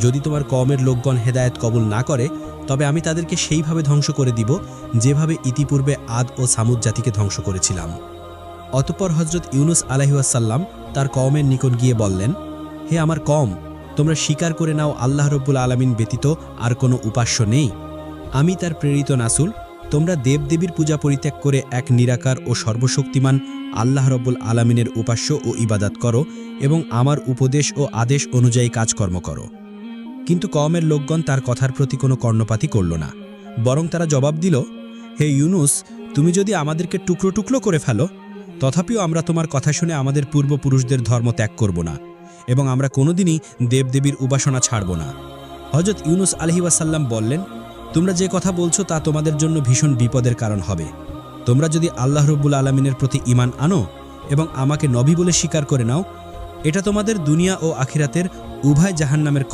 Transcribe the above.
যদি তোমার কওমের লোকগণ হেদায়েত কবুল না করে তবে আমি তাদেরকে সেইভাবে ধ্বংস করে দিব যেভাবে ইতিপূর্বে আদ ও সামুদ জাতিকে ধ্বংস করেছিলাম। অতঃপর হজরত ইউনুস আলাইহিসসালাম তার কওমের নিকট গিয়ে বললেন, হে আমার কওম, তোমরা স্বীকার করে নাও আল্লাহ রব্বুল আলামিন ব্যতীত আর কোনো উপাস্য নেই। আমি তার প্রেরিত রাসূল। তোমরা দেবদেবীর পূজা পরিত্যাগ করে এক নিরাকার ও সর্বশক্তিমান আল্লাহ রব্বুল আলামিনের উপাস্য ও ইবাদত করো এবং আমার উপদেশ ও আদেশ অনুযায়ী কাজকর্ম করো। কিন্তু কওমের লোকগণ তার কথার প্রতি কোনো কর্ণপাতই করল না, বরং তারা জবাব দিল, হে ইউনুস, তুমি যদি আমাদেরকে টুকরো টুকরো করে ফেলো তথাপিও আমরা তোমার কথা শুনে আমাদের পূর্বপুরুষদের ধর্ম ত্যাগ করব না এবং আমরা কোনোদিনই দেবদেবীর উপাসনা ছাড়ব না। হজরত ইউনুস আলাইহিসসালাম বললেন, তোমরা যে কথা বলছো তা তোমাদের জন্য ভীষণ বিপদের কারণ হবে। তোমরা যদি আল্লাহ রব্বুল আলামিনের প্রতি ঈমান আনো এবং আমাকে নবী বলে স্বীকার করে নাও, এটা তোমাদের দুনিয়া ও আখিরাতের উভয় জাহান্নামের